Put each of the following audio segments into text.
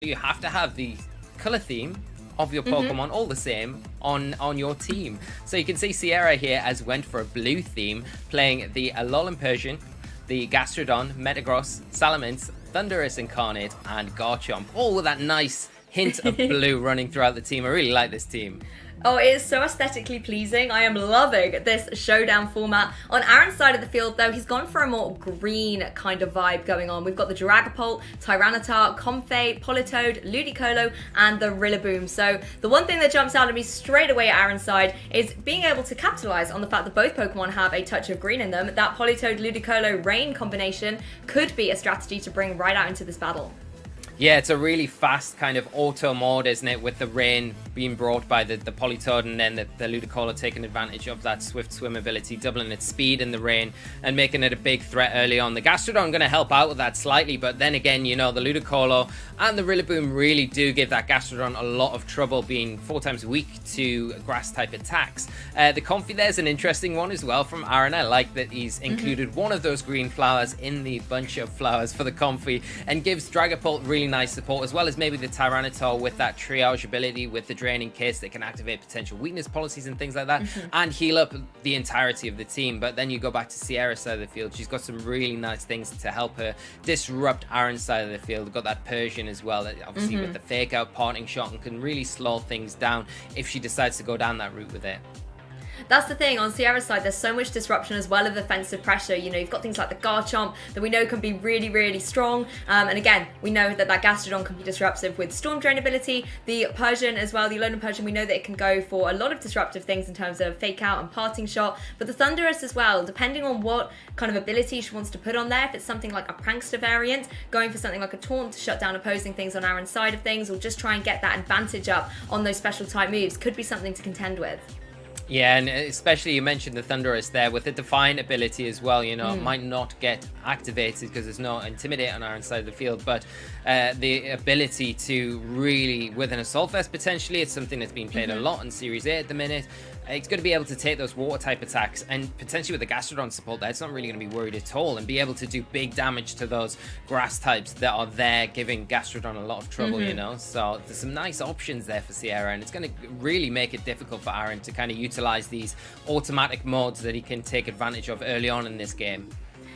you have to have the color theme of your Pokemon all the same on your team. So you can see Sierra here has went for a blue theme, playing the Alolan Persian, the Gastrodon, Metagross, Salamence, Thundurus Incarnate, and Garchomp, all with that nice hint of blue running throughout the team. I really like this team. Oh, it is so aesthetically pleasing. I am loving this Showdown format. On Aaron's side of the field, though, he's gone for a more green kind of vibe going on. We've got the Dragapult, Tyranitar, Comfey, Politoed, Ludicolo, and the Rillaboom. So the one thing that jumps out at me straight away at Aaron's side is being able to capitalize on the fact that both Pokemon have a touch of green in them. That Politoed, Ludicolo, Rain combination could be a strategy to bring right out into this battle. Yeah, it's a really fast kind of auto mode, isn't it? With the rain being brought by the Politoed, and then the Ludicolo taking advantage of that swift swim ability, doubling its speed in the rain and making it a big threat early on. The Gastrodon going to help out with that slightly, but then again, you know, the Ludicolo and the Rillaboom really do give that Gastrodon a lot of trouble, being 4 times weak to grass type attacks. The Comfey there's an interesting one as well from Aaron. I like that he's included one of those green flowers in the bunch of flowers for the Comfey, and gives Dragapult really nice support, as well as maybe the Tyranitar with that triage ability with the Draining Kiss that can activate potential weakness policies and things like that, and heal up the entirety of the team. But then you go back to Sierra's side of the field, she's got some really nice things to help her disrupt Aaron's side of the field. We've got that Persian as well, that obviously with the fake out parting shot, and can really slow things down if she decides to go down that route with it. That's the thing, on Sierra's side, there's so much disruption as well of offensive pressure. You know, you've got things like the Garchomp that we know can be really, really strong. And again, we know that Gastrodon can be disruptive with Storm Drain ability. The Persian as well, the Alolan Persian, we know that it can go for a lot of disruptive things in terms of Fake Out and Parting Shot. But the Thundurus as well, depending on what kind of ability she wants to put on there, if it's something like a Prankster variant, going for something like a Taunt to shut down opposing things on Aaron's side of things, or just try and get that advantage up on those special type moves, could be something to contend with. Yeah, and especially you mentioned the Thundurus there with the Defiant ability as well. You know, it might not get activated because there's no Intimidate on our inside of the field, but the ability to really, with an Assault Vest potentially, it's something that's being played a lot in Series 8 at the minute. It's going to be able to take those water type attacks, and potentially with the Gastrodon support there, it's not really going to be worried at all, and be able to do big damage to those grass types that are there, giving Gastrodon a lot of trouble, you know. So there's some nice options there for Sierra, and it's going to really make it difficult for Aaron to kind of utilize these automatic modes that he can take advantage of early on in this game.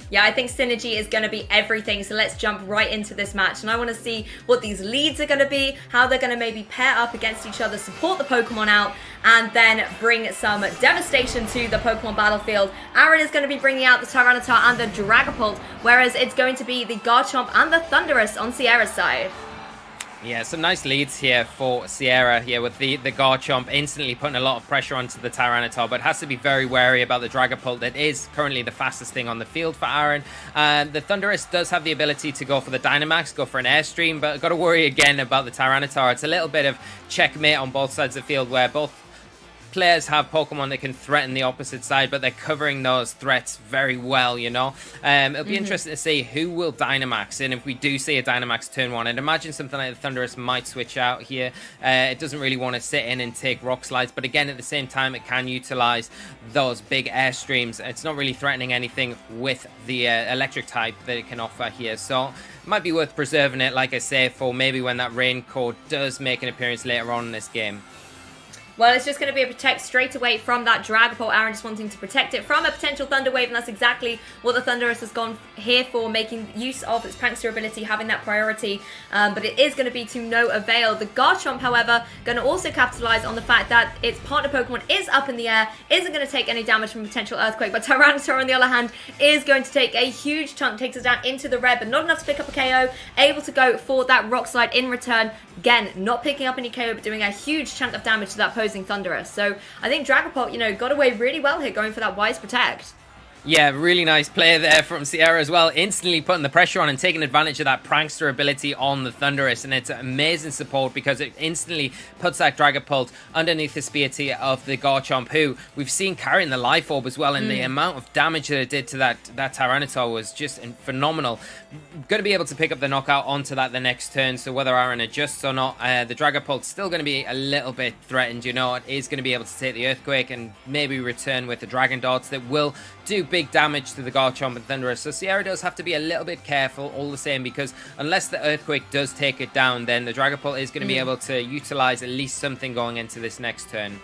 Yeah, I think synergy is going to be everything, so let's jump right into this match. And I want to see what these leads are going to be, how they're going to maybe pair up against each other, support the Pokemon out, and then bring some devastation to the Pokemon battlefield. Aaron is going to be bringing out the Tyranitar and the Dragapult, whereas it's going to be the Garchomp and the Thundurus on Sierra's side. Yeah, some nice leads here for Sierra here with the Garchomp instantly putting a lot of pressure onto the Tyranitar, but has to be very wary about the Dragapult that is currently the fastest thing on the field for Aaron. The Thundurus does have the ability to go for the Dynamax, go for an Airstream, but got to worry again about the Tyranitar. It's a little bit of checkmate on both sides of the field, where both players have Pokemon that can threaten the opposite side, but they're covering those threats very well, you know. It'll be interesting to see who will Dynamax, and if we do see a Dynamax turn 1, I'd imagine something like the Thundurus might switch out here. It doesn't really want to sit in and take Rock Slides, but again, at the same time, it can utilize those big Airstreams. It's not really threatening anything with the electric type that it can offer here, so it might be worth preserving it, like I say, for maybe when that Rain Code does make an appearance later on in this game. Well, it's just going to be a protect straight away from that Dragapult. Aaron just wanting to protect it from a potential Thunder Wave, and that's exactly what the Thundurus has gone here for, making use of its Prankster ability, having that priority, but it is going to be to no avail. The Garchomp, however, going to also capitalize on the fact that its partner Pokemon is up in the air, isn't going to take any damage from a potential Earthquake, but Tyranitar, on the other hand, is going to take a huge chunk, takes us down into the red, but not enough to pick up a KO, able to go for that Rock Slide in return. Again, not picking up any KO, but doing a huge chunk of damage to that opposing Thundurus. So I think Dragapult, you know, got away really well here, going for that Wise Protect. Yeah, really nice play there from Sierra as well, instantly putting the pressure on and taking advantage of that Prankster ability on the Thundurus, and it's amazing support because it instantly puts that Dragapult underneath the spear tier of the Garchomp, who we've seen carrying the Life Orb as well, and the amount of damage that it did to that Tyranitar was just phenomenal. Going to be able to pick up the knockout onto that the next turn, so whether Aaron adjusts or not, the Dragapult's still going to be a little bit threatened, you know. It is going to be able to take the Earthquake and maybe return with the Dragon Darts that will do big damage to the Garchomp and Thundurus. So Sierra does have to be a little bit careful all the same, because unless the Earthquake does take it down, then the Dragapult is going to be able to utilize at least something going into this next turn.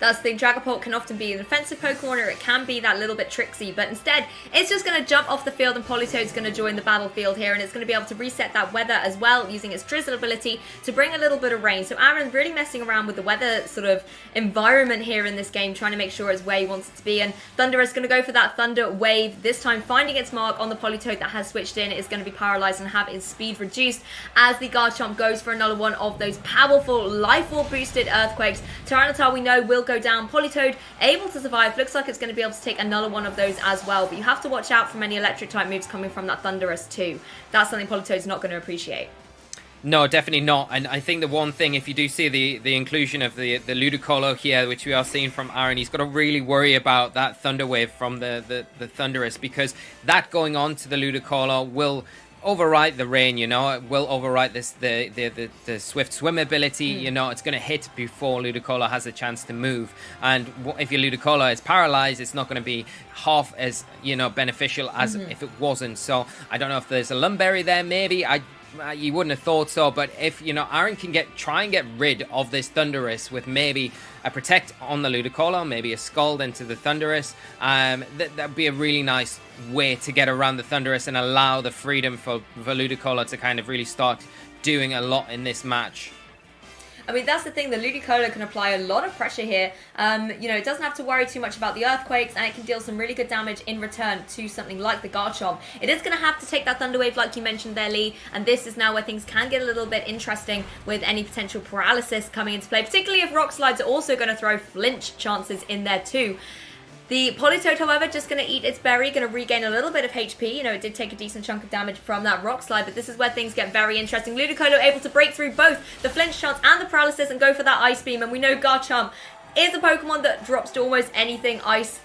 That's the thing, Dragapult can often be an offensive Pokemon, or it can be that little bit tricksy, but instead it's just going to jump off the field and Politoed's going to join the battlefield here, and it's going to be able to reset that weather as well, using its Drizzle ability to bring a little bit of rain. So Aaron really messing around with the weather sort of environment here in this game, trying to make sure it's where he wants it to be, and Thundurus is going to go for that Thunder Wave, this time finding its mark on the Politoed that has switched in. It's going to be paralyzed and have its speed reduced as the Garchomp goes for another one of those powerful Life Orb boosted Earthquakes. Tyranitar, we know, will go down. Politoed able to survive. Looks like it's going to be able to take another one of those as well, but you have to watch out from any electric type moves coming from that Thundurus too. That's something Politoed's not going to appreciate. No, definitely not. And I think the one thing, if you do see the inclusion of the Ludicolo here, which we are seeing from Aaron, he's got to really worry about that Thunder Wave from the Thundurus, because that going on to the Ludicolo will overwrite the rain, you know. It will overwrite the swift swim ability, you know. It's going to hit before Ludicolo has a chance to move, and if your Ludicolo is paralyzed, it's not going to be half as, you know, beneficial as if it wasn't. So I don't know if there's a Lumberry there, maybe. You wouldn't have thought so, but if, you know, Aaron can try and get rid of this Thundurus with maybe a Protect on the Ludicolo, maybe a Scald into the Thundurus, that'd be a really nice way to get around the Thundurus and allow the freedom for Ludicolo to kind of really start doing a lot in this match. I mean, that's the thing, the Ludicolo can apply a lot of pressure here. You know, it doesn't have to worry too much about the Earthquakes, and it can deal some really good damage in return to something like the Garchomp. It is going to have to take that Thunder Wave like you mentioned there, Lee, and this is now where things can get a little bit interesting with any potential paralysis coming into play, particularly if Rock Slides are also going to throw flinch chances in there too. The Politoed, however, just going to eat its berry, going to regain a little bit of HP. You know, it did take a decent chunk of damage from that Rock Slide, but this is where things get very interesting. Ludicolo able to break through both the flinch chance and the paralysis and go for that Ice Beam, and we know Garchomp is a Pokemon that drops to almost anything ice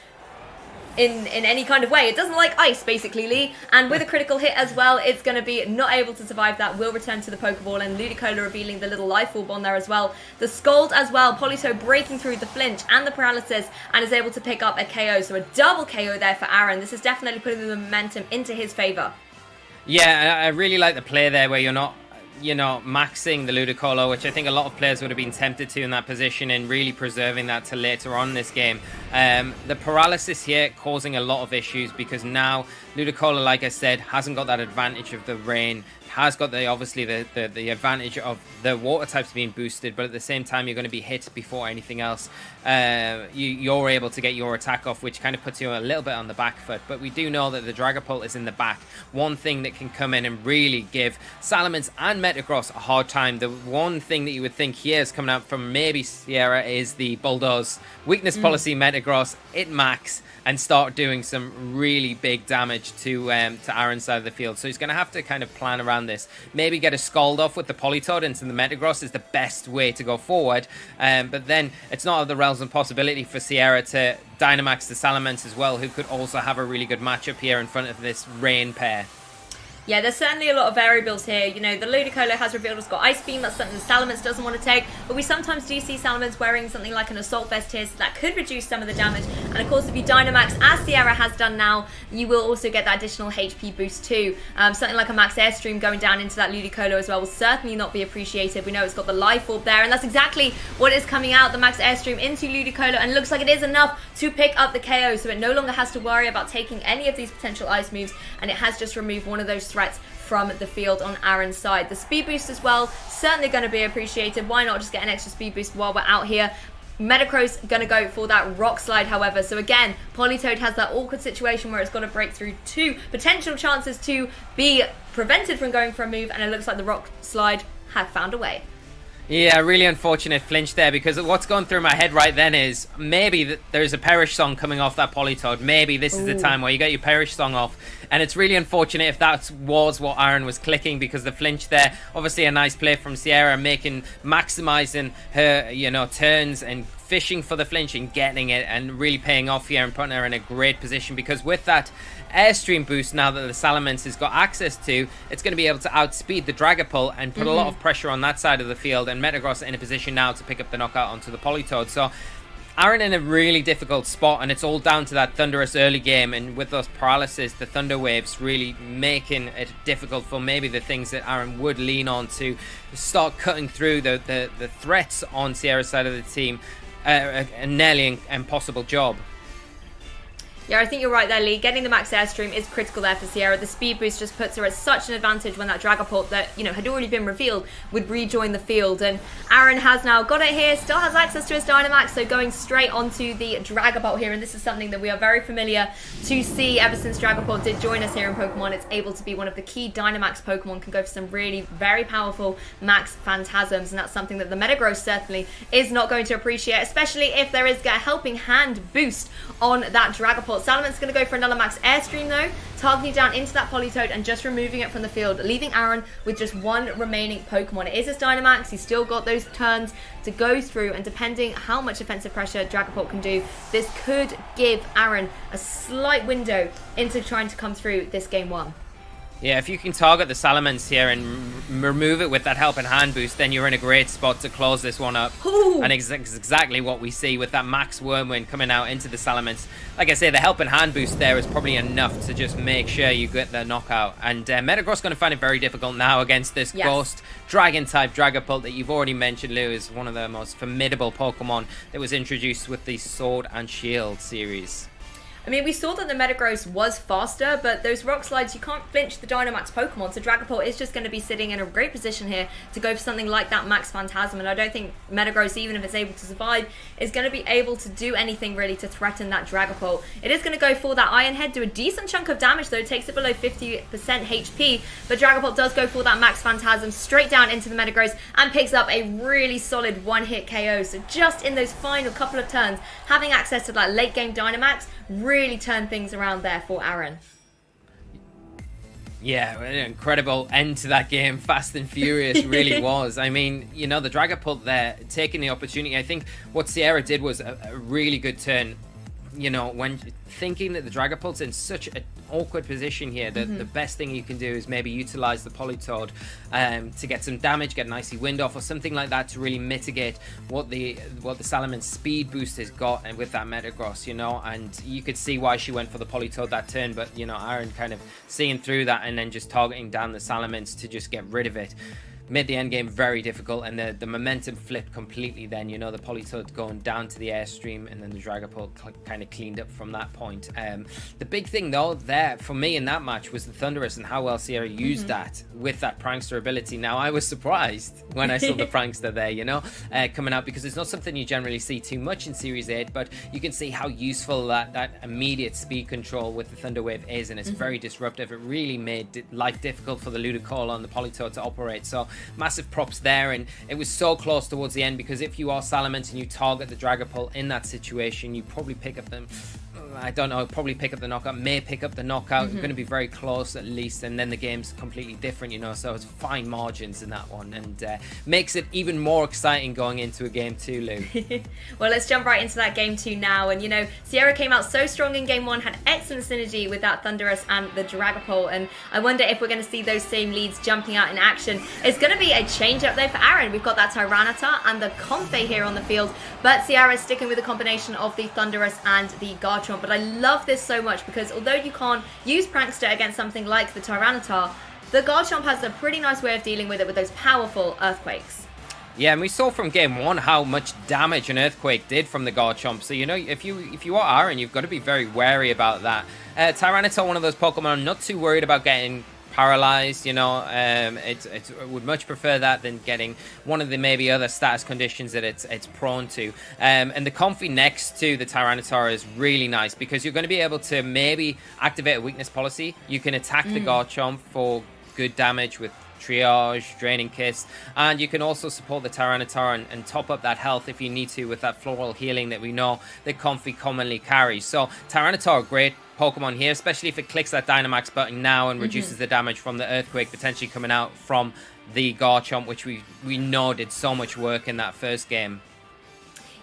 in any kind of way. It doesn't like ice, basically, Lee, and with a critical hit as well, it's going to be not able to survive that, will return to the Pokeball, and Ludicolo revealing the little Life Orb on there as well. The Scald as well, Politoed breaking through the flinch and the paralysis, and is able to pick up a KO, so a double KO there for Aaron. This is definitely putting the momentum into his favour. Yeah, I really like the play there where you're not, you know, maxing the Ludicolo, which I think a lot of players would have been tempted to in that position, and really preserving that to later on in this game. The paralysis here causing a lot of issues, because now Ludicolo, like I said, hasn't got that advantage of the rain, has got obviously the advantage of the water types being boosted, but at the same time you're going to be hit before anything else. You're able to get your attack off, which kind of puts you a little bit on the back foot, but we do know that the Dragapult is in the back. One thing that can come in and really give Salamence and Metagross a hard time, the one thing that you would think here is coming out from maybe Sierra, is the Bulldoze weakness policy Metagross, it max, and start doing some really big damage to Aaron's side of the field. So he's going to have to kind of plan around this. Maybe get a Scald off with the Politoed into the Metagross is the best way to go forward. But then it's not out of the realms of possibility for Sierra to Dynamax the Salamence as well, who could also have a really good matchup here in front of this Rain pair. Yeah, there's certainly a lot of variables here. You know, the Ludicolo has revealed it's got Ice Beam. That's something the Salamence doesn't want to take. But we sometimes do see Salamence wearing something like an Assault Vest here, so that could reduce some of the damage. And of course, if you Dynamax, as Sierra has done now, you will also get that additional HP boost too. Something like a Max Airstream going down into that Ludicolo as well will certainly not be appreciated. We know it's got the Life Orb there, and that's exactly what is coming out. The Max Airstream into Ludicolo, and it looks like it is enough to pick up the KO, so it no longer has to worry about taking any of these potential ice moves, and it has just removed one of those threats from the field on Aaron's side. The speed boost as well, certainly going to be appreciated. Why not just get an extra speed boost while we're out here? Metagross going to go for that Rock Slide, however. So again, Politoed has that awkward situation where it's got to break through two potential chances to be prevented from going for a move, and it looks like the Rock Slide have found a way. Yeah, really unfortunate flinch there, because what's going through my head right then is maybe there's a Perish Song coming off that Politoed. Maybe this is the time where you get your Perish Song off. And it's really unfortunate if that was what Aaron was clicking, because the flinch there, obviously a nice play from Sierra, maximizing her, you know, turns and fishing for the flinch and getting it, and really paying off here and putting her in a great position, because with that Airstream boost now that the Salamence has got access to, it's going to be able to outspeed the Dragapult and put a lot of pressure on that side of the field, and Metagross in a position now to pick up the knockout onto the Politoed. So Aaron in a really difficult spot, and it's all down to that Thunderous early game, and with those paralysis, the Thunder Waves really making it difficult for maybe the things that Aaron would lean on to start cutting through the threats on Sierra's side of the team. A nearly impossible job. Yeah, I think you're right there, Lee. Getting the max airstream is critical there for Sierra. The speed boost just puts her at such an advantage when that Dragapult that, had already been revealed would rejoin the field. And Aaron has now got it here, still has access to his Dynamax, so going straight onto the Dragapult here. And this is something that we are very familiar to see ever since Dragapult did join us here in Pokemon. It's able to be one of the key Dynamax Pokemon, can go for some really very powerful max Phantasms. And that's something that the Metagross certainly is not going to appreciate, especially if there is a helping hand boost on that Dragapult. Salaman's going to go for another max airstream though, targeting down into that Politoed and just removing it from the field, leaving Aaron with just one remaining Pokemon. It is his Dynamax, he's still got those turns to go through, and depending how much offensive pressure Dragapult can do, this could give Aaron a slight window into trying to come through this game 1. Yeah, if you can target the Salamence here and remove it with that helping hand boost, then you're in a great spot to close this one up. Ooh. And it's exactly what we see with that max Wormwind coming out into the Salamence. Like I say, the helping hand boost there is probably enough to just make sure you get the knockout. And Metagross going to find it very difficult now against this Ghost Dragon-type Dragapult that you've already mentioned, Lou, is one of the most formidable Pokemon that was introduced with the Sword and Shield series. I mean, we saw that the Metagross was faster, but those Rock Slides, you can't flinch the Dynamax Pokemon, so Dragapult is just going to be sitting in a great position here to go for something like that Max Phantasm, and I don't think Metagross, even if it's able to survive, is going to be able to do anything really to threaten that Dragapult. It is going to go for that Iron Head, do a decent chunk of damage though, it takes it below 50% HP, but Dragapult does go for that Max Phantasm straight down into the Metagross and picks up a really solid one-hit KO, so just in those final couple of turns, having access to that late-game Dynamax really turned things around there for Aaron. Yeah, an incredible end to that game. Fast and furious, really was. I mean, the Dragapult there, taking the opportunity. I think what Sierra did was a really good turn. When thinking that the Dragapult's in such an awkward position here, the best thing you can do is maybe utilize the Politoed to get some damage, get an Icy Wind off or something like that to really mitigate what the Salamence speed boost has got, and with that Metagross, and you could see why she went for the Politoed that turn, but Aaron kind of seeing through that and then just targeting down the Salamence to just get rid of it. Made the end game very difficult, and the momentum flipped completely then. The Politoed going down to the airstream, and then the Dragapult kind of cleaned up from that point. The big thing though there for me in that match was the Thunderous and how well Sierra used that with that Prankster ability. Now I was surprised when I saw the Prankster there, coming out, because it's not something you generally see too much in Series 8, but you can see how useful that immediate speed control with the Thunder Wave is, and it's very disruptive. It really made life difficult for the Ludicolo and the Politoed to operate. So massive props there, and it was so close towards the end, because if you are Salamence and you target the Dragapult in that situation, you probably pick up them. I don't know, probably pick up the knockout, may pick up the knockout. You're going to be very close at least, and then the game's completely different, so it's fine margins in that one, and makes it even more exciting going into a game 2, Lou. Well, let's jump right into that game 2 now, and Sierra came out so strong in game 1, had excellent synergy with that Thunderous and the Dragapult, and I wonder if we're going to see those same leads jumping out in action. It's going to be a change up there for Aaron. We've got that Tyranitar and the Comfey here on the field, but Sierra's sticking with a combination of the Thunderous and the Garchomp. But I love this so much, because although you can't use Prankster against something like the Tyranitar, the Garchomp has a pretty nice way of dealing with it with those powerful Earthquakes. Yeah, and we saw from game 1 how much damage an Earthquake did from the Garchomp. So, if you are Aaron, you've got to be very wary about that. Tyranitar, one of those Pokemon I'm not too worried about getting paralyzed, it would much prefer that than getting one of the maybe other status conditions that it's prone to. And the Comfey next to the Tyranitar is really nice, because you're going to be able to maybe activate a weakness policy. You can attack the Garchomp for good damage with Triage, Draining Kiss, and you can also support the Tyranitar and top up that health if you need to with that floral healing that we know that Comfey commonly carries. So Tyranitar, great Pokemon here, especially if it clicks that Dynamax button now and reduces the damage from the Earthquake potentially coming out from the Garchomp, which we know did so much work in that first game.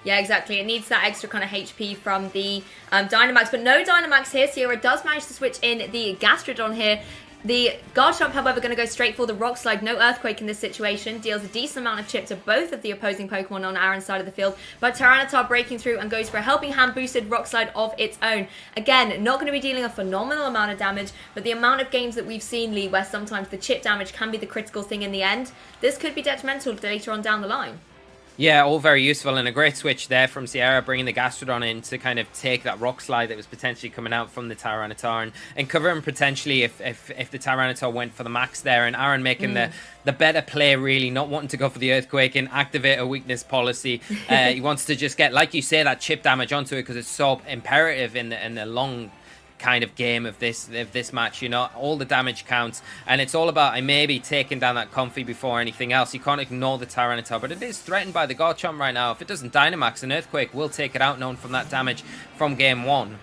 Yeah, exactly. It needs that extra kind of HP from the Dynamax, but no Dynamax here. Sierra does manage to switch in the Gastrodon here. The Garchomp, however, going to go straight for the Rock Slide. No Earthquake in this situation. Deals a decent amount of chip to both of the opposing Pokemon on Aaron's side of the field. But Tyranitar breaking through and goes for a Helping Hand boosted Rock Slide of its own. Again, not going to be dealing a phenomenal amount of damage, but the amount of games that we've seen, Lee, where sometimes the chip damage can be the critical thing in the end, this could be detrimental later on down the line. Yeah, all very useful, and a great switch there from Sierra, bringing the Gastrodon in to kind of take that Rock Slide that was potentially coming out from the Tyranitar and cover him potentially if the Tyranitar went for the max there, and Aaron making the better play, really, not wanting to go for the Earthquake and activate a weakness policy. He wants to just get, like you say, that chip damage onto it because it's so imperative in the long kind of game of this match. You know, all the damage counts, and it's all about maybe taking down that Comfey before anything else. You can't ignore the Tyranitar, but it is threatened by the Garchomp right now. If it doesn't Dynamax, an Earthquake will take it out, known from that damage from game 1.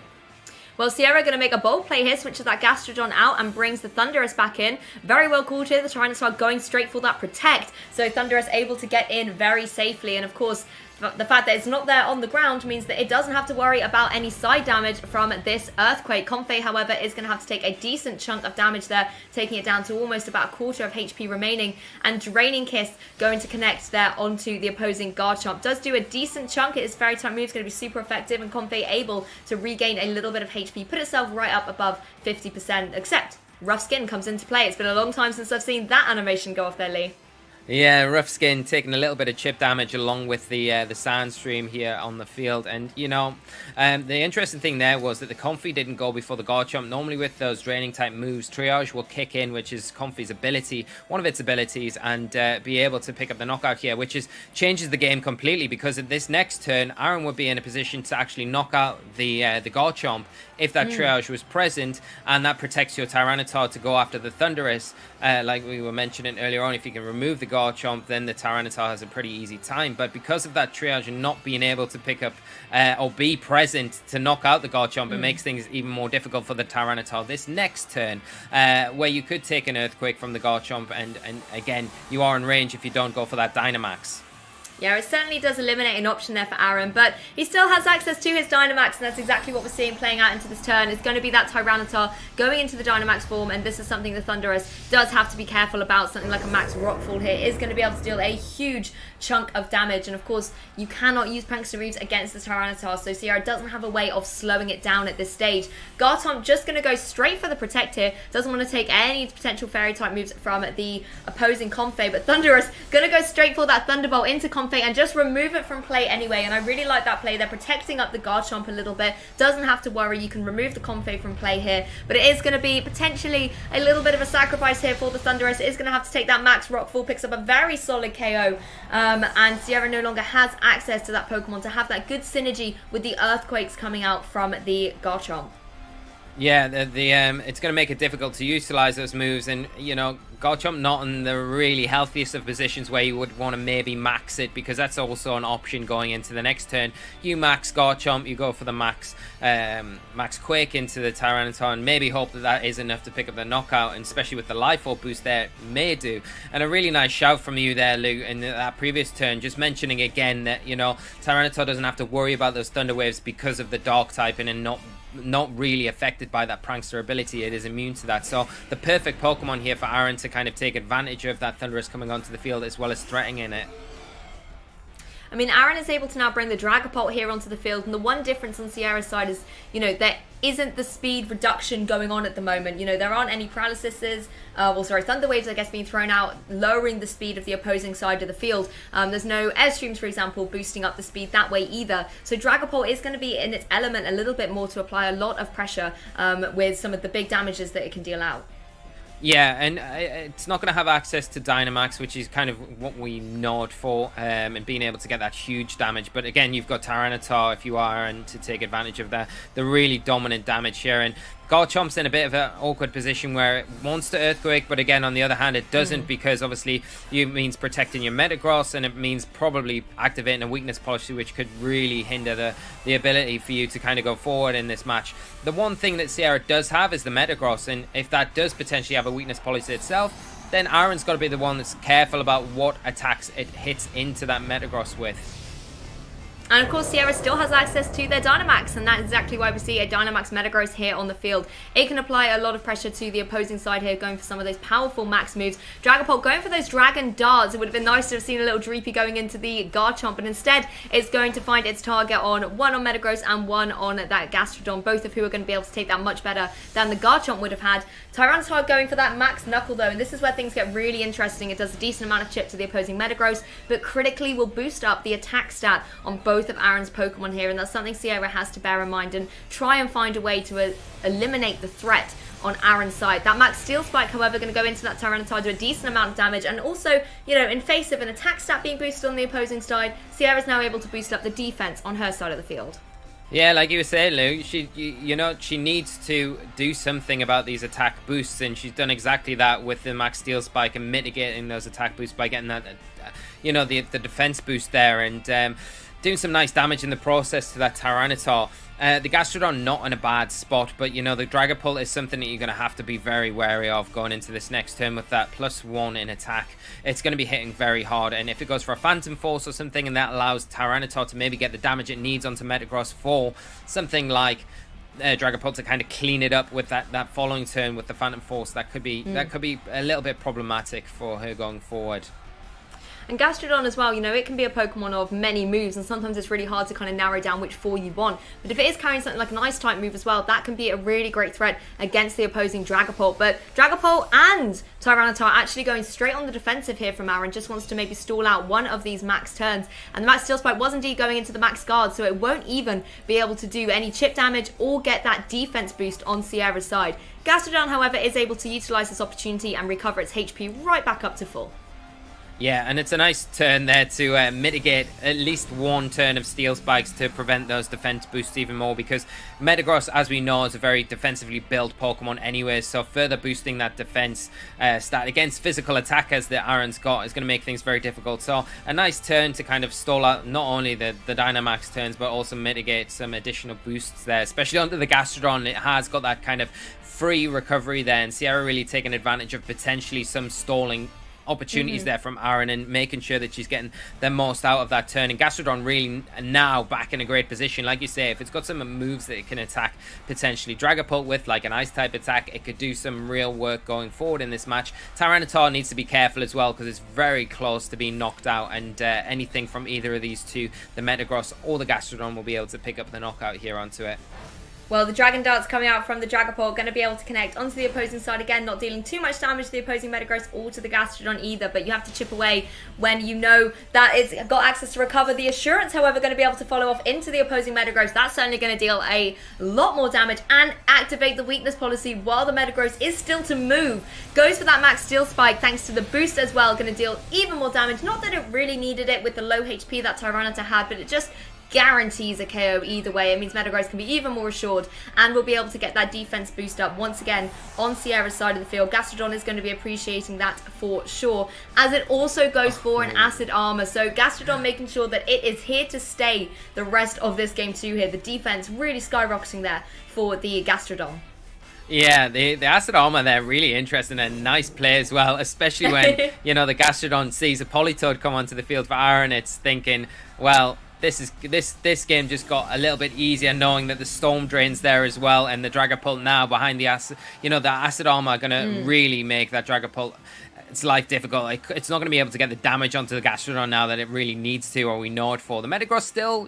Well, Sierra going to make a bold play here, switches that Gastrodon out and brings the Thundurus back in. Very well called here. The Tyranitar going straight for that Protect. So Thundurus able to get in very safely. And of course, the fact that it's not there on the ground means that it doesn't have to worry about any side damage from this Earthquake. Comfey, however, is going to have to take a decent chunk of damage there, taking it down to almost about a quarter of HP remaining. And Draining Kiss going to connect there onto the opposing Garchomp. Does do a decent chunk. Its Fairy type move is going to be super effective, and Comfey able to regain a little bit of HP, put itself right up above 50%, except Rough Skin comes into play. It's been a long time since I've seen that animation go off there, Lee. Yeah, Rough Skin taking a little bit of chip damage along with the Sandstream here on the field. And, you know, the interesting thing there was that the Comfey didn't go before the Garchomp. Normally with those draining type moves, Triage will kick in, which is Comfey's ability, one of its abilities, and be able to pick up the knockout here, which changes the game completely, because at this next turn, Aaron would be in a position to actually knock out the Garchomp if that Triage was present, and that protects your Tyranitar to go after the Thundurus. Like we were mentioning earlier on, if you can remove the Garchomp, then the Tyranitar has a pretty easy time. But because of that Triage and not being able to pick up or be present to knock out the Garchomp, it makes things even more difficult for the Tyranitar this next turn, where you could take an Earthquake from the Garchomp, and again, you are in range if you don't go for that Dynamax. Yeah, it certainly does eliminate an option there for Aaron, but he still has access to his Dynamax, and that's exactly what we're seeing playing out into this turn. It's going to be that Tyranitar going into the Dynamax form, and this is something the Thundurus does have to be careful about. Something like a Max Rockfall here is going to be able to deal a huge chunk of damage, and of course, you cannot use Prankster Reaves against the Tyranitar, so Sierra doesn't have a way of slowing it down at this stage. Garchomp just going to go straight for the Protect here, doesn't want to take any potential Fairy-type moves from the opposing Comfey, but Thundurus going to go straight for that Thunderbolt into Comfey and just remove it from play anyway, and I really like that play. They're protecting up the Garchomp a little bit, doesn't have to worry, you can remove the Comfey from play here, but it is going to be potentially a little bit of a sacrifice here for the Thundurus. It is going to have to take that Max Rockfall, picks up a very solid KO, and Sierra no longer has access to that Pokemon to have that good synergy with the Earthquakes coming out from the Garchomp. Yeah, it's going to make it difficult to utilize those moves, and you know, Garchomp not in the really healthiest of positions where you would want to maybe max it, because that's also an option going into the next turn. You max Garchomp, you go for the max Quake into the Tyranitar, and maybe hope that is enough to pick up the knockout, and especially with the Life Orb boost there, it may do. And a really nice shout from you there, Lou, in that previous turn, just mentioning again that, you know, Tyranitar doesn't have to worry about those Thunder Waves because of the Dark typing, and not really affected by that Prankster ability. It is immune to that. So the perfect Pokemon here for Aaron to kind of take advantage of that Thundurus coming onto the field, as well as threatening it. I mean, Aaron is able to now bring the Dragapult here onto the field, and the one difference on Sierra's side is, you know, there isn't the speed reduction going on at the moment. You know, there aren't any paralyses, Thunder Waves, I guess, being thrown out, lowering the speed of the opposing side of the field. There's no Airstreams, for example, boosting up the speed that way either. So Dragapult is going to be in its element a little bit more to apply a lot of pressure with some of the big damages that it can deal out. Yeah, and it's not going to have access to Dynamax, which is kind of what we know it for, and being able to get that huge damage. But again, you've got Tyranitar if you are, and to take advantage of the really dominant damage here. And Garchomp's in a bit of an awkward position where it wants to Earthquake, but again, on the other hand, it doesn't, because obviously it means protecting your Metagross, and it means probably activating a weakness policy, which could really hinder the ability for you to kind of go forward in this match. The one thing that Sierra does have is the Metagross, and if that does potentially have a weakness policy itself, then Aaron's got to be the one that's careful about what attacks it hits into that Metagross with. And of course, Sierra still has access to their Dynamax, and that's exactly why we see a Dynamax Metagross here on the field. It can apply a lot of pressure to the opposing side here, going for some of those powerful max moves. Dragapult going for those Dragon Darts. It would have been nice to have seen a little Dreepy going into the Garchomp, but instead it's going to find its target on one on Metagross and one on that Gastrodon, both of who are going to be able to take that much better than the Garchomp would have had. Tyranitar going for that Max Knuckle though, and this is where things get really interesting. It does a decent amount of chip to the opposing Metagross, but critically will boost up the attack stat on both of Aaron's Pokemon here, and that's something Sierra has to bear in mind and try and find a way to eliminate the threat on Aaron's side. That Max Steel Spike, however, going to go into that Tyranitar, do a decent amount of damage, and also, you know, in face of an attack stat being boosted on the opposing side, Sierra's now able to boost up the defense on her side of the field. Yeah, like you were saying, Lou, she needs to do something about these attack boosts, and she's done exactly that with the Max Steel Spike and mitigating those attack boosts by getting that, the defense boost there, and doing some nice damage in the process to that Tyranitar. The Gastrodon not in a bad spot, but the Dragapult is something that you're going to have to be very wary of going into this next turn with that +1 in attack. It's going to be hitting very hard, and if it goes for a Phantom Force or something, and that allows Tyranitar to maybe get the damage it needs onto Metagross for something like Dragapult to kind of clean it up with that following turn with the Phantom Force, that could be a little bit problematic for her going forward. And Gastrodon as well, it can be a Pokemon of many moves, and sometimes it's really hard to kind of narrow down which 4 you want. But if it is carrying something like an Ice-type move as well, that can be a really great threat against the opposing Dragapult. But Dragapult and Tyranitar actually going straight on the defensive here from Aaron, just wants to maybe stall out one of these max turns. And the Max Steel Spike was indeed going into the Max Guard, so it won't even be able to do any chip damage or get that defense boost on Sierra's side. Gastrodon, however, is able to utilize this opportunity and recover its HP right back up to full. Yeah, and it's a nice turn there to mitigate at least one turn of Steel Spikes to prevent those defense boosts even more, because Metagross, as we know, is a very defensively built Pokemon anyway, so further boosting that defense stat against physical attackers that Aaron's got is going to make things very difficult. So a nice turn to kind of stall out not only the Dynamax turns, but also mitigate some additional boosts there, especially onto the Gastrodon. It has got that kind of free recovery there, and Sierra really taking advantage of potentially some stalling opportunities there from Aaron and making sure that she's getting the most out of that turn. And Gastrodon really now back in a great position. Like you say, if it's got some moves that it can attack potentially Dragapult with, like an ice type attack, it could do some real work going forward in this match. Tyranitar needs to be careful as well, because it's very close to being knocked out, and anything from either of these two, the Metagross or the Gastrodon, will be able to pick up the knockout here onto it. Well, the Dragon Darts coming out from the Dragapult, going to be able to connect onto the opposing side again, not dealing too much damage to the opposing Metagross or to the Gastrodon either, but you have to chip away when you know that it's got access to recover. The Assurance, however, going to be able to follow off into the opposing Metagross. That's certainly going to deal a lot more damage and activate the weakness policy while the Metagross is still to move. Goes for that Max Steel Spike thanks to the boost as well, going to deal even more damage. Not that it really needed it with the low HP that Tyranitar had, but it just guarantees a KO either way. It means Metagross can be even more assured and will be able to get that defense boost up once again on Sierra's side of the field. Gastrodon is going to be appreciating that for sure, as it also goes for an Acid Armor. So Gastrodon making sure that it is here to stay the rest of this game too here. The defense really skyrocketing there for the Gastrodon. Yeah, the Acid Armor there, really interesting and nice play as well, especially when, the Gastrodon sees a Politoed come onto the field for Aaron. It's thinking, well, this game just got a little bit easier, knowing that the Storm Drain's there as well, and the Dragapult now behind the Acid, the Acid Armor are going to really make that Dragapult its life difficult. It's not going to be able to get the damage onto the Gastrodon now that it really needs to, or we know it for. The Metagross still,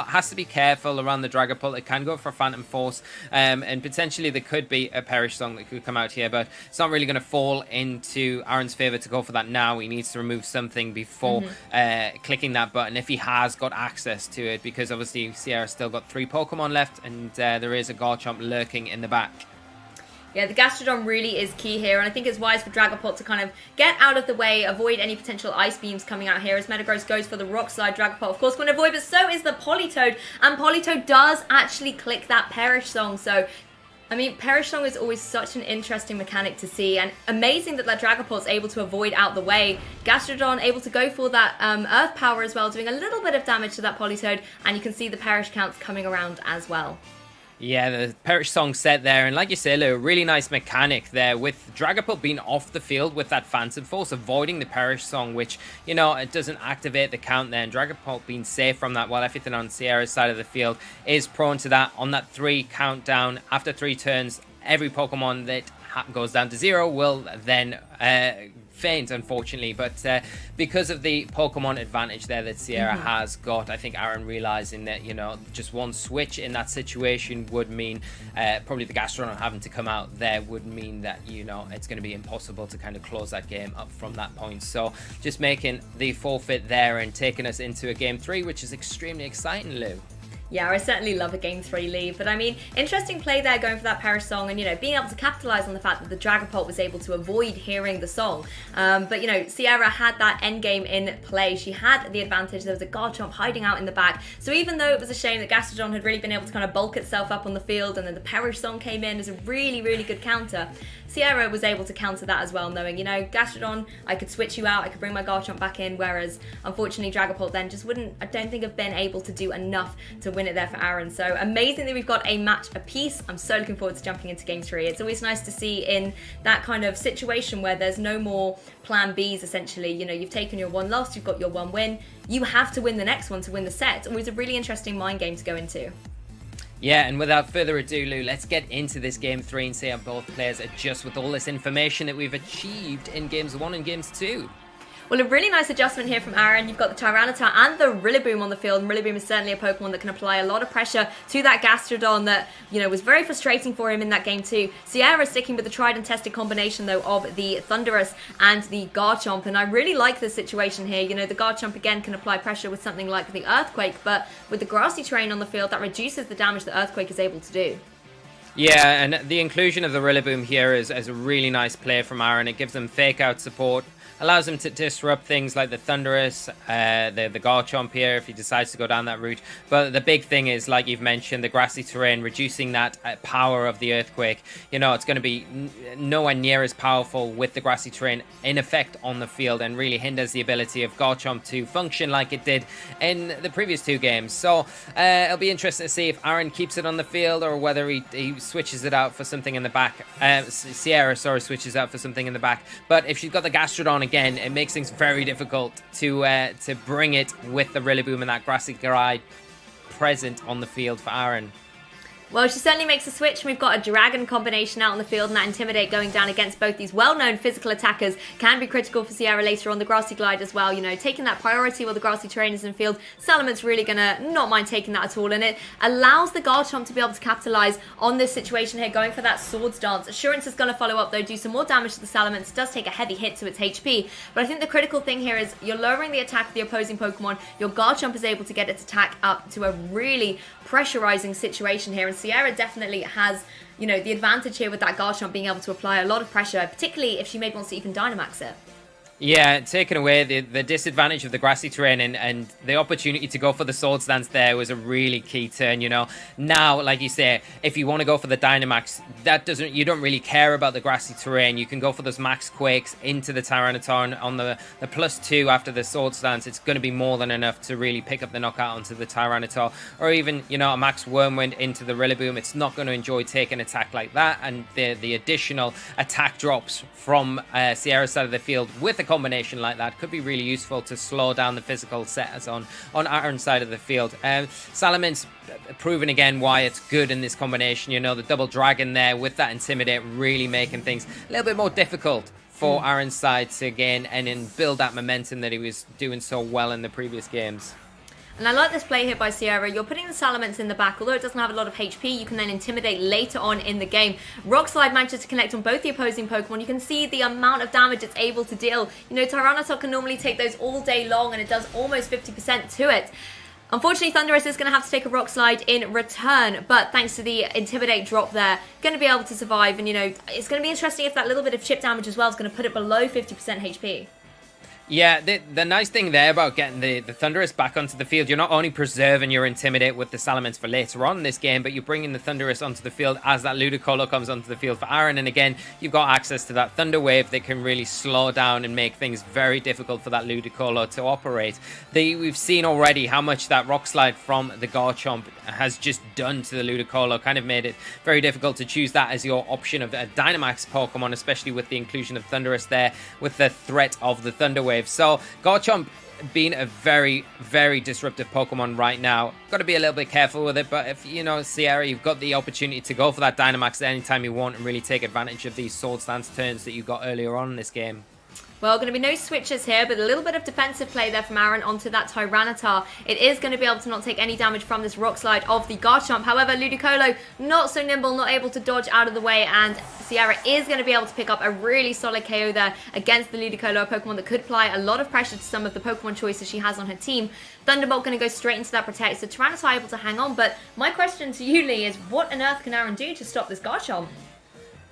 has to be careful around the Dragapult. It can go for Phantom Force, and potentially there could be a Perish Song that could come out here, but it's not really going to fall into Aaron's favor to go for that now. He needs to remove something before clicking that button, if he has got access to it, because obviously Sierra's still got 3 Pokemon left, and there is a Garchomp lurking in the back. Yeah, the Gastrodon really is key here, and I think it's wise for Dragapult to kind of get out of the way, avoid any potential Ice Beams coming out here, as Metagross goes for the Rock Slide. Dragapult, of course, going to avoid, but so is the Politoed, and Politoed does actually click that Perish Song, so I mean, Perish Song is always such an interesting mechanic to see, and amazing that Dragapult's able to avoid out the way. Gastrodon able to go for that Earth Power as well, doing a little bit of damage to that Politoed, and you can see the Perish counts coming around as well. Yeah, the Perish Song set there, and like you say, Lou, really nice mechanic there with Dragapult being off the field with that Phantom Force, avoiding the Perish Song, which, you know, it doesn't activate the count there, and Dragapult being safe from that, while everything on Sierra's side of the field is prone to that. On that 3 countdown, after 3 turns, every Pokemon that goes down to 0 will then faint, unfortunately, but because of the Pokemon advantage there that Sierra has got, I think Aaron realizing that, you know, just one switch in that situation would mean probably the Gastrodon having to come out there would mean that, you know, it's going to be impossible to kind of close that game up from that point. So just making the forfeit there and taking us into a game 3, which is extremely exciting, Lou. Yeah, I certainly love a Game 3 lead, but I mean, interesting play there going for that Perish Song and, you know, being able to capitalize on the fact that the Dragapult was able to avoid hearing the song. But, you know, Sierra had that endgame in play. She had the advantage. There was a Garchomp hiding out in the back. So even though it was a shame that Gastrodon had really been able to kind of bulk itself up on the field and then the Perish Song came in as a really, really good counter, Sierra was able to counter that as well, knowing, you know, Gastrodon, I could switch you out, I could bring my Garchomp back in, whereas, unfortunately, Dragapult then just wouldn't, I don't think, have been able to do enough to win it there for Aaron. So amazing that we've got a match apiece. I'm so looking forward to jumping into Game 3. It's always nice to see in that kind of situation where there's no more plan Bs, essentially. You know, you've taken your 1 loss, you've got your 1 win. You have to win the next one to win the set. Always a really interesting mind game to go into. Yeah, and without further ado, Lou, let's get into this Game 3 and see how both players adjust with all this information that we've achieved in Games 1 and Games 2. Well, a really nice adjustment here from Aaron. You've got the Tyranitar and the Rillaboom on the field. And Rillaboom is certainly a Pokemon that can apply a lot of pressure to that Gastrodon that, you know, was very frustrating for him in that game too. Sierra sticking with the tried and tested combination, though, of the Thundurus and the Garchomp. And I really like this situation here. You know, the Garchomp, again, can apply pressure with something like the Earthquake. But with the grassy terrain on the field, that reduces the damage that Earthquake is able to do. Yeah, and the inclusion of the Rillaboom here is a really nice play from Aaron. It gives them fake-out support. Allows him to disrupt things like the Thundurus, the Garchomp here if he decides to go down that route. But the big thing is, like you've mentioned, the grassy terrain, reducing that power of the Earthquake. You know, it's going to be nowhere near as powerful with the grassy terrain in effect on the field and really hinders the ability of Garchomp to function like it did in the previous 2 games. So it'll be interesting to see if Aaron keeps it on the field or whether he switches it out for something in the back. Sierra, sorry, switches out for something in the back. But if she's got the Gastrodon again, it makes things very difficult to bring it with the Rillaboom and that grassy guy present on the field for Aaron. Well, she certainly makes a switch, and we've got a Dragon combination out on the field, and that Intimidate going down against both these well-known physical attackers can be critical for Sierra later on the Grassy Glide as well. You know, taking that priority while the grassy terrain is in field, Salament's really going to not mind taking that at all, and it allows the Garchomp to be able to capitalise on this situation here, going for that Swords Dance. Assurance is going to follow up, though, do some more damage to the Salamence. It does take a heavy hit to its HP, but I think the critical thing here is you're lowering the attack of the opposing Pokemon. Your Garchomp is able to get its attack up to a really pressurizing situation here, and Sierra definitely has, you know, the advantage here with that Garchomp being able to apply a lot of pressure, particularly if she maybe wants to even Dynamax it. Yeah, taking away the disadvantage of the grassy terrain and the opportunity to go for the Swords Dance there was a really key turn, you know. Now, like you say, if you want to go for the Dynamax, you don't really care about the grassy terrain. You can go for those Max Quakes into the Tyranitar on the +2 after the Swords Dance. It's going to be more than enough to really pick up the knockout onto the Tyranitar. Or even, you know, a Max Wormwind into the Rillaboom. It's not going to enjoy taking an attack like that. And the additional attack drops from Sierra's side of the field with a combination like that could be really useful to slow down the physical setters on Aaron's side of the field. Salament's proven again why it's good in this combination. You know, the double dragon there with that Intimidate really making things a little bit more difficult for Aaron's side to gain and then build that momentum that he was doing so well in the previous games. And I like this play here by Sierra. You're putting the Salamence in the back. Although it doesn't have a lot of HP, you can then Intimidate later on in the game. Rock Slide manages to connect on both the opposing Pokemon. You can see the amount of damage it's able to deal. You know, Tyranitar can normally take those all day long, and it does almost 50% to it. Unfortunately, Thundurus is going to have to take a Rock Slide in return, but thanks to the Intimidate drop there, going to be able to survive. And, you know, it's going to be interesting if that little bit of chip damage as well is going to put it below 50% HP. Yeah, the nice thing there about getting the Thundurus back onto the field, you're not only preserving your Intimidate with the Salamence for later on in this game, but you're bringing the Thundurus onto the field as that Ludicolo comes onto the field for Aaron. And again, you've got access to that Thunder Wave that can really slow down and make things very difficult for that Ludicolo to operate. We've seen already how much that Rock Slide from the Garchomp has just done to the Ludicolo, kind of made it very difficult to choose that as your option of a Dynamax Pokemon, especially with the inclusion of Thundurus there, with the threat of the Thunder Wave. So Garchomp being a very, very disruptive Pokemon right now. Got to be a little bit careful with it, but if, you know, Sierra, you've got the opportunity to go for that Dynamax at any time you want and really take advantage of these Sword Stance turns that you got earlier on in this game. Well, going to be no switches here, but a little bit of defensive play there from Aaron onto that Tyranitar. It is going to be able to not take any damage from this Rock Slide of the Garchomp. However, Ludicolo, not so nimble, not able to dodge out of the way, and Sierra is going to be able to pick up a really solid KO there against the Ludicolo, a Pokemon that could apply a lot of pressure to some of the Pokemon choices she has on her team. Thunderbolt going to go straight into that Protect, so Tyranitar able to hang on, but my question to you, Lee, is what on earth can Aaron do to stop this Garchomp?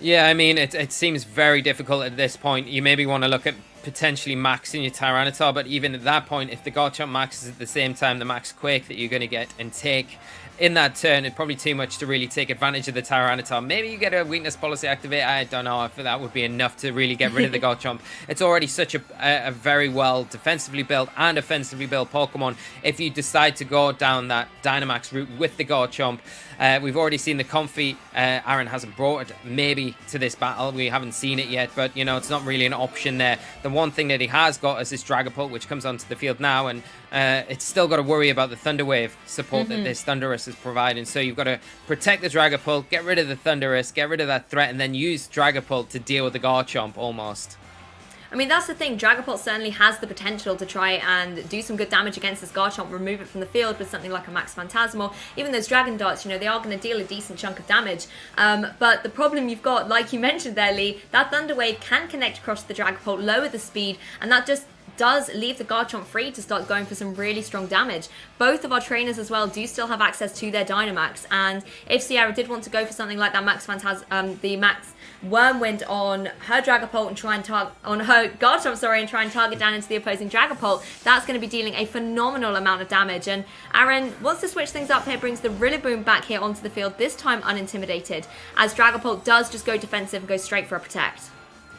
Yeah, I mean, it seems very difficult at this point. You maybe want to look at potentially maxing your Tyranitar, but even at that point, if the Garchomp maxes at the same time, the Max Quake that you're going to get and take in that turn, it's probably too much to really take advantage of the Tyranitar. Maybe you get a Weakness Policy activate. I don't know if that would be enough to really get rid of the Garchomp. It's already such a very well defensively built and offensively built Pokemon. If you decide to go down that Dynamax route with the Garchomp, we've already seen the Comfey. Aaron hasn't brought it maybe to this battle. We haven't seen it yet, but you know, it's not really an option there. The one thing that he has got is this Dragapult, which comes onto the field now, and it's still got to worry about the Thunder Wave support that this Thundurus is providing. So you've got to protect the Dragapult, get rid of the Thundurus, get rid of that threat, and then use Dragapult to deal with the Garchomp almost. I mean, that's the thing. Dragapult certainly has the potential to try and do some good damage against this Garchomp, remove it from the field with something like a Max Phantasmal. Even those Dragon Darts, you know, they are going to deal a decent chunk of damage. But the problem you've got, like you mentioned there, Lee, that Thunder Wave can connect across the Dragapult, lower the speed, and that just does leave the Garchomp free to start going for some really strong damage. Both of our trainers as well do still have access to their Dynamax, and if Sierra did want to go for something like that Max the Max Wormwind on her Dragapult and try and on her Garchomp, sorry, and try and target down into the opposing Dragapult, that's going to be dealing a phenomenal amount of damage. And Aaron wants to switch things up here, brings the Rillaboom back here onto the field, this time unintimidated, as Dragapult does just go defensive and go straight for a Protect.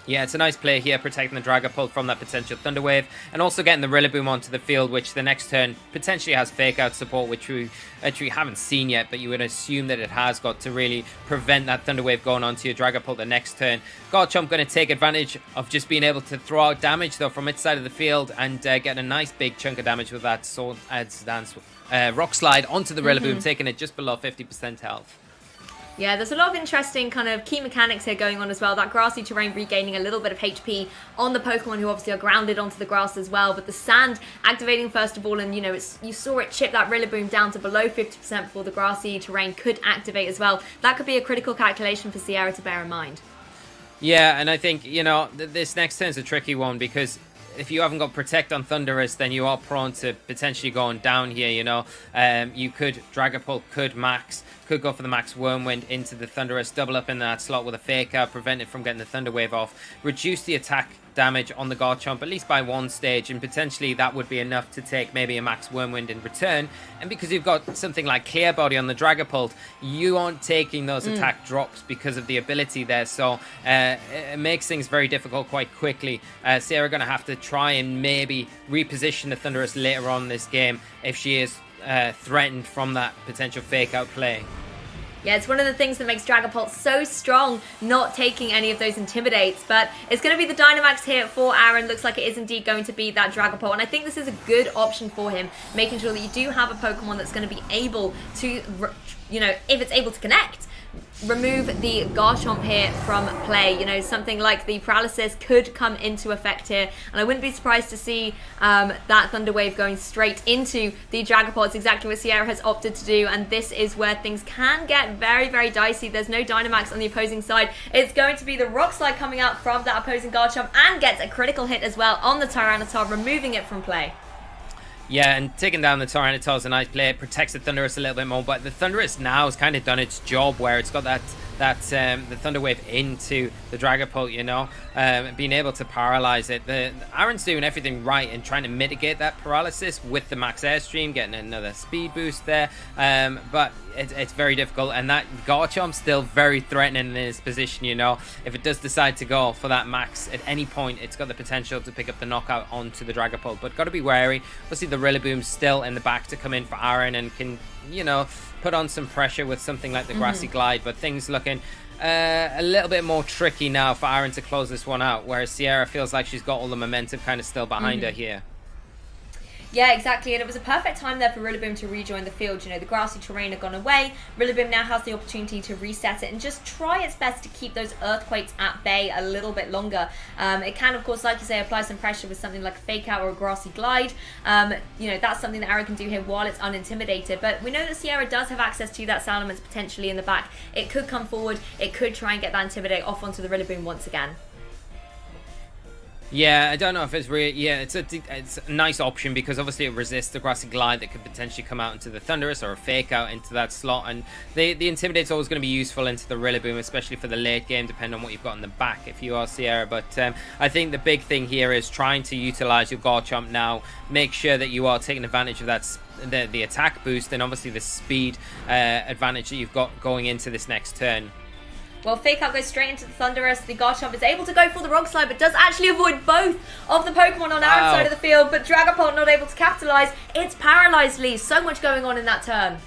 Yeah, it's a nice play here, protecting the Dragapult from that potential Thunder Wave, and also getting the Rillaboom onto the field, which the next turn potentially has Fake Out support, which we actually haven't seen yet, but you would assume that it has got to really prevent that Thunder Wave going onto your Dragapult the next turn. Garchomp going to take advantage of just being able to throw out damage, though, from its side of the field, and get a nice big chunk of damage with that Sword Dance Rock Slide onto the Rillaboom, taking it just below 50% health. Yeah, there's a lot of interesting kind of key mechanics here going on as well. That grassy terrain regaining a little bit of HP on the Pokemon who obviously are grounded onto the grass as well. But the sand activating first of all, and you know, you saw it chip that Rillaboom down to below 50% before the grassy terrain could activate as well. That could be a critical calculation for Sierra to bear in mind. Yeah, and I think, you know, this next turn is a tricky one, because if you haven't got Protect on Thundurus, then you are prone to potentially going down here, you know. You could, Dragapult could max, could go for the Max Wormwind into the Thundurus, double up in that slot with a Fake Out, prevent it from getting the Thunder Wave off, reduce the attack damage on the Garchomp, at least by one stage, and potentially that would be enough to take maybe a Max Wormwind in return. And because you've got something like Clear Body on the Dragapult, you aren't taking those attack drops because of the ability there, so it makes things very difficult quite quickly. Sierra going to have to try and maybe reposition the Thundurus later on in this game if she is threatened from that potential Fake Out play. Yeah, it's one of the things that makes Dragapult so strong, not taking any of those Intimidates. But it's going to be the Dynamax here for Aaron. Looks like it is indeed going to be that Dragapult. And I think this is a good option for him, making sure that you do have a Pokemon that's going to be able to, you know, if it's able to connect, remove the Garchomp here from play. You know, something like the Paralysis could come into effect here, and I wouldn't be surprised to see that Thunder Wave going straight into the Dragapult. It's exactly what Sierra has opted to do, and this is where things can get very, very dicey. There's no Dynamax on the opposing side. It's going to be the Rock Slide coming out from that opposing Garchomp, and gets a critical hit as well on the Tyranitar, removing it from play. Yeah, and taking down the Tyranitar is a nice play. It protects the Thundurus a little bit more, but the Thundurus now has kind of done its job, where it's got that the Thunder Wave into the Dragapult, you know, being able to paralyze it. Aaron's doing everything right and trying to mitigate that paralysis with the max airstream, getting another speed boost there, but it's very difficult, and that Garchomp's still very threatening in his position, you know. If it does decide to go for that max at any point, it's got the potential to pick up the knockout onto the Dragapult, but got to be wary. Obviously the Rillaboom's still in the back to come in for Aaron and can, you know, put on some pressure with something like the Grassy Glide, but things looking a little bit more tricky now for Aaron to close this one out, whereas Sierra feels like she's got all the momentum kind of still behind her here. Yeah, exactly, and it was a perfect time there for Rillaboom to rejoin the field. You know, the grassy terrain had gone away. Rillaboom now has the opportunity to reset it and just try its best to keep those earthquakes at bay a little bit longer. It can, of course, like you say, apply some pressure with something like a Fake Out or a Grassy Glide. You know, that's something that Aaron can do here while it's unintimidated. But we know that Sierra does have access to that Salamence potentially in the back. It could come forward. It could try and get that Intimidate off onto the Rillaboom once again. Yeah, I don't know if it's really... Yeah, it's a nice option because obviously it resists the Grassy Glide that could potentially come out into the Thunderous or a Fake Out into that slot. And the Intimidate's always going to be useful into the Rillaboom, especially for the late game, depending on what you've got in the back if you are Sierra. But I think the big thing here is trying to utilize your Garchomp now. Make sure that you are taking advantage of that the attack boost and obviously the speed advantage that you've got going into this next turn. Well, Fake Out goes straight into the Thunderous. The Garchomp is able to go for the Rock Slide, but does actually avoid both of the Pokemon on Aaron's side of the field. But Dragapult not able to capitalize. It's paralyzed, Lee. So much going on in that turn.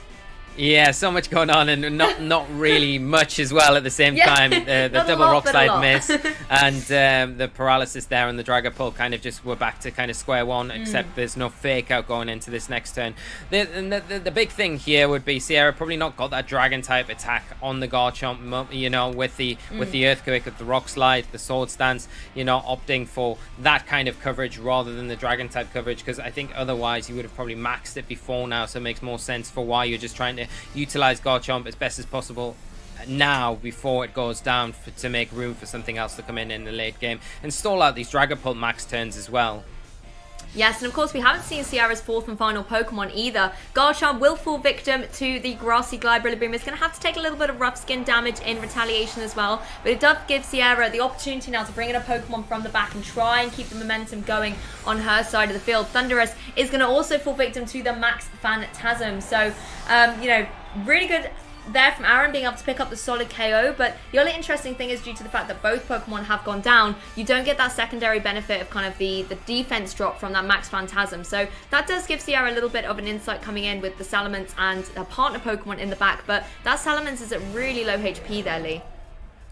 Yeah, so much going on and not really much as well at the same time. The double Rock Slide miss and the paralysis there and the Dragapult kind of just were back to kind of square one, except there's no Fake Out going into this next turn. The big thing here would be Sierra probably not got that Dragon type attack on the Garchomp, you know, with the Earthquake, with the Rock Slide, the Sword Stance, you know, opting for that kind of coverage rather than the Dragon type coverage, because I think otherwise you would have probably maxed it before now, so it makes more sense for why you're just trying to utilize Garchomp as best as possible now before it goes down to make room for something else to come in the late game and stall out these Dragapult max turns as well. Yes, and of course we haven't seen Sierra's fourth and final Pokemon either. Garchomp will fall victim to the Grassy Glide. Rillaboom is going to have to take a little bit of rough skin damage in retaliation as well, but it does give Sierra the opportunity now to bring in a Pokemon from the back and try and keep the momentum going on her side of the field. Thunderous is going to also fall victim to the Max Phantasm, so you know, really good there from Aaron being able to pick up the solid KO, but the only interesting thing is due to the fact that both Pokemon have gone down, you don't get that secondary benefit of kind of the defense drop from that Max Phantasm, so that does give Sierra a little bit of an insight coming in with the Salamence and a partner Pokemon in the back, but that Salamence is at really low HP there, Lee.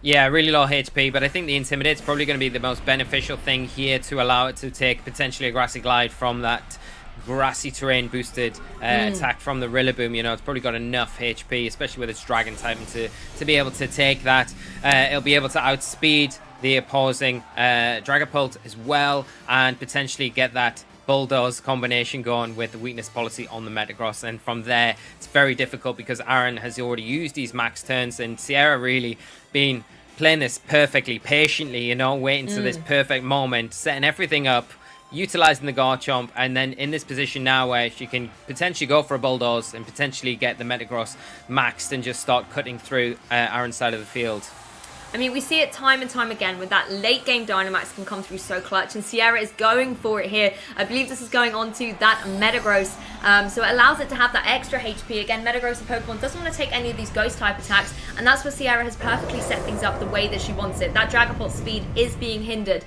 Yeah, really low HP, but I think the Intimidate's probably going to be the most beneficial thing here to allow it to take potentially a Grassy Glide from that grassy terrain boosted attack from the Rillaboom. You know, it's probably got enough HP, especially with its Dragon type, to be able to take that. It'll be able to outspeed the opposing Dragapult as well, and potentially get that Bulldoze combination going with the weakness policy on the Metagross. And from there, it's very difficult because Aaron has already used these max turns, and Sierra really been playing this perfectly, patiently, you know, waiting to this perfect moment, setting everything up, utilizing the Garchomp, and then in this position now where she can potentially go for a Bulldoze and potentially get the Metagross maxed and just start cutting through Aaron's side of the field. I mean, we see it time and time again with that late game Dynamax can come through so clutch, and Sierra is going for it here. I believe this is going on to that Metagross, so it allows it to have that extra HP. Again, Metagross, the Pokemon, doesn't want to take any of these ghost type attacks, and that's where Sierra has perfectly set things up the way that she wants it. That Dragapult speed is being hindered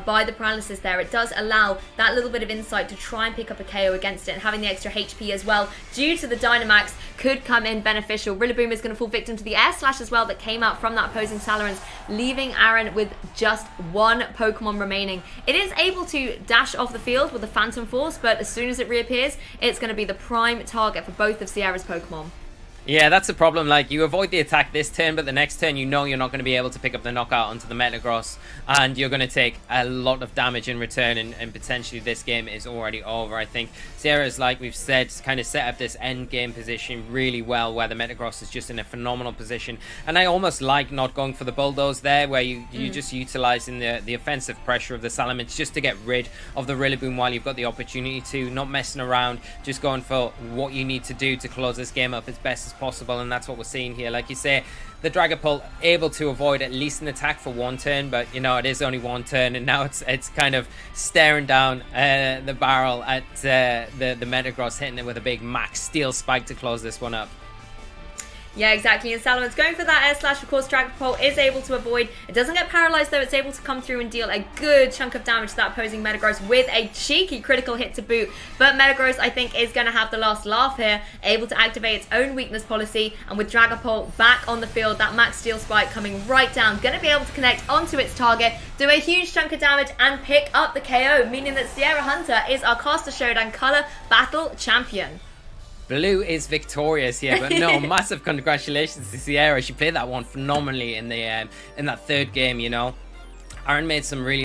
by the paralysis there. It does allow that little bit of insight to try and pick up a KO against it, and having the extra HP as well due to the Dynamax could come in beneficial. Rillaboom is going to fall victim to the Air Slash as well that came out from that opposing Salamence, leaving Aaron with just one Pokemon remaining. It is able to dash off the field with the Phantom Force, but as soon as it reappears, it's going to be the prime target for both of Sierra's Pokemon. Yeah, that's the problem. Like, you avoid the attack this turn, but the next turn you know you're not going to be able to pick up the knockout onto the Metagross, and you're going to take a lot of damage in return, and potentially this game is already over. I think Sierra's, like we've said, kind of set up this end game position really well, where the Metagross is just in a phenomenal position, and I almost like not going for the Bulldoze there, where you're just utilizing the offensive pressure of the Salamence just to get rid of the Rillaboom while you've got the opportunity to, not messing around, just going for what you need to do to close this game up as best as possible, and that's what we're seeing here. Like you say, the Dragapult able to avoid at least an attack for one turn, but you know, it is only one turn, and now it's kind of staring down the barrel at the Metagross, hitting it with a big max steel spike to close this one up. Yeah, exactly. And Salaman's going for that air slash. Of course, Dragapult is able to avoid. It doesn't get paralyzed, though. It's able to come through and deal a good chunk of damage to that opposing Metagross with a cheeky critical hit to boot. But Metagross, I think, is going to have the last laugh here, able to activate its own weakness policy. And with Dragapult back on the field, that max steel spike coming right down, going to be able to connect onto its target, do a huge chunk of damage, and pick up the KO, meaning that Sierra Hunter is our Caster Showdown Color Battle Champion. Blue is victorious here, but no, massive congratulations to Sierra. She played that one phenomenally in the in that third game, you know. Aaron made some really